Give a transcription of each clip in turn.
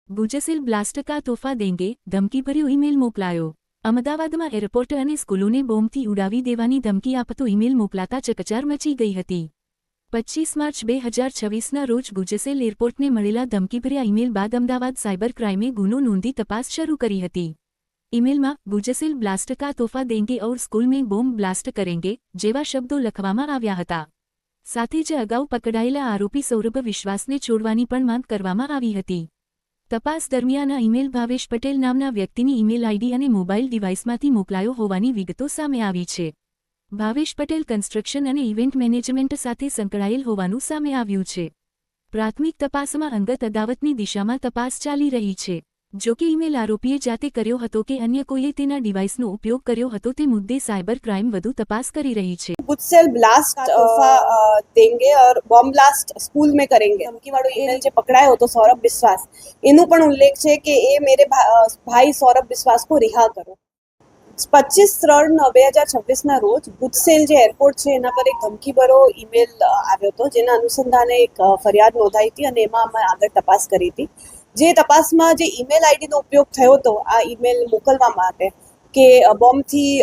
ગુજસીલ blast કા Tohfa દેંગે ધમકીભર્યો email મોકલાયો। અમદાવાદમાં airport અને સ્કૂલોને બોમ્બથી ઉડાવી દેવાની ધમકી આપતો ઈમેલ મોકલાતા ચકચાર મચી ગઈ હતી। 25 માર્ચ 2026ના રોજ ગુજસીલ એરપોર્ટને મળેલા ધમકીભર્યા ઈમેલ બાદ અમદાવાદ સાયબર ક્રાઇમે ગુનો નોંધી તપાસ શરૂ કરી હતી। ઈમેલમાં ગુજસીલ બ્લાસ્ટ કા તોહફા દેંગે और स्कूल में બોમ્બ બ્લાસ્ટ करेंगे જેવા શબ્દો લખવામાં આવ્યા હતા। સાથે જ અગાઉ પકડાયેલા આરોપી સૌરભ વિશ્વાસને છોડવાની પણ માંગ કરવામાં આવી હતી। તપાસ દરમિયાન આ ઈમેલ ભાવેશ પટેલ નામના વ્યક્તિની ઈમેલ આઈડી અને મોબાઈલ ડિવાઇસમાંથી મોકલાયો હોવાની વિગતો સામે આવી છે। ભાવેશ પટેલ કન્સ્ટ્રક્શન અને ઇવેન્ટ મેનેજમેન્ટ સાથે સંકળાયેલ હોવાનું સામે આવ્યું છે। પ્રાથમિક તપાસમાં અંગત અદાવતની દિશામાં તપાસ ચાલી રહી છે। જો કે ઈમેલ આરોપીએ જાતે કર્યો હતો કે અન્ય કોઈએ તેના ડિવાઇસનો ઉપયોગ કર્યો હતો તે મુદ્દે સાયબર ક્રાઇમ વધુ તપાસ કરી રહી છે। गुजसेल ब्लास्ट तोहफा देंगे और बॉम्ब ब्लास्ट स्कूल में करेंगे धमकी वाળો ईमेल જે પકડાયો હતો સૌરભ વિશ્વાસ એનું પણ ઉલ્લેખ છે કે એ મેરે ભાઈ સૌરભ વિશ્વાસ को रिहा करो। 25/3/2026ના રોજ ગુજસેલ જે એરપોર્ટ છે એના પર એક ધમકીભર્યો ઈમેલ આવ્યો હતો જેના અનુસંધાને એક ફરિયાદ નોંધાઈ હતી અને એમાં અમે આગળ તપાસ કરી હતી। જે તપાસમાં જે ઈમેલ આઈડીનો ઉપયોગ થયો હતો આ ઈમેલ મોકલવા માટે કે બોમ્બથી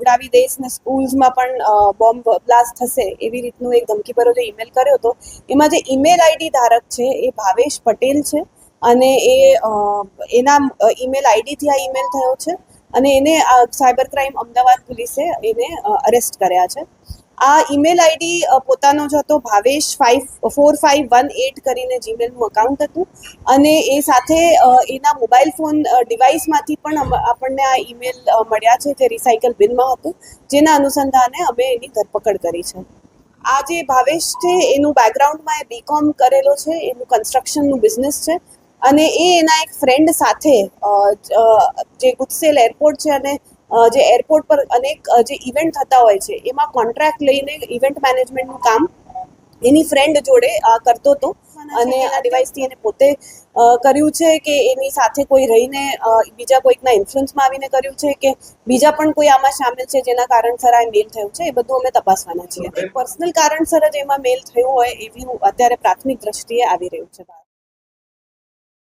ઉડાવી દઈશ ને સ્કૂલ્સમાં પણ બોમ્બ બ્લાસ્ટ થશે એવી રીતનું એક ધમકીભર્યો જે ઈમેલ કર્યો હતો એમાં જે ઈમેલ આઈડી ધારક છે એ ભાવેશ પટેલ છે અને એના ઈમેલ આઈડીથી આ ઈમેલ થયો છે અને એને સાયબર ક્રાઇમ અમદાવાદ પોલીસે એને અરેસ્ટ કર્યા છે। આ ઈમેલ આઈડી પોતાનો જ હતો ભાવેશ 4518 કરીને જીમેલનું અકાઉન્ટ હતું અને એ સાથે એના મોબાઈલ ફોન ડિવાઇસમાંથી પણ આપણને આ ઈમેલ મળ્યા છે જે રિસાયકલ બિનમાં હતું જેના અનુસંધાને અમે એની ધરપકડ કરી છે। આ જે ભાવેશ છે એનું બેકગ્રાઉન્ડમાં એ બીકોમ કરેલો છે એનું કન્સ્ટ્રક્શનનું બિઝનેસ છે અને એ એના એક ફ્રેન્ડ સાથે જે ગુજસેલ એરપોર્ટ છે અને જે એરપોર્ટ પર અનેક જે ઇવેન્ટ થતા હોય છે એમાં કોન્ટ્રાક્ટ લઈને ઇવેન્ટ મેનેજમેન્ટનું કામ એની ફ્રેન્ડ જોડે કરતો હતો અને આ ડિવાઇસથી એને પોતે કર્યું છે કે એની સાથે કોઈ રહીને બીજા કોઈકના ઇન્ફ્લુઅન્સમાં આવીને કર્યું છે કે બીજા પણ કોઈ આમાં સામેલ છે જેના કારણસર આ મેલ થયું છે એ બધું અમે તપાસવાના છીએ। પર્સનલ કારણસર જ એમાં મેલ થયું હોય એવું અત્યારે પ્રાથમિક દ્રષ્ટિએ આવી રહ્યું છે।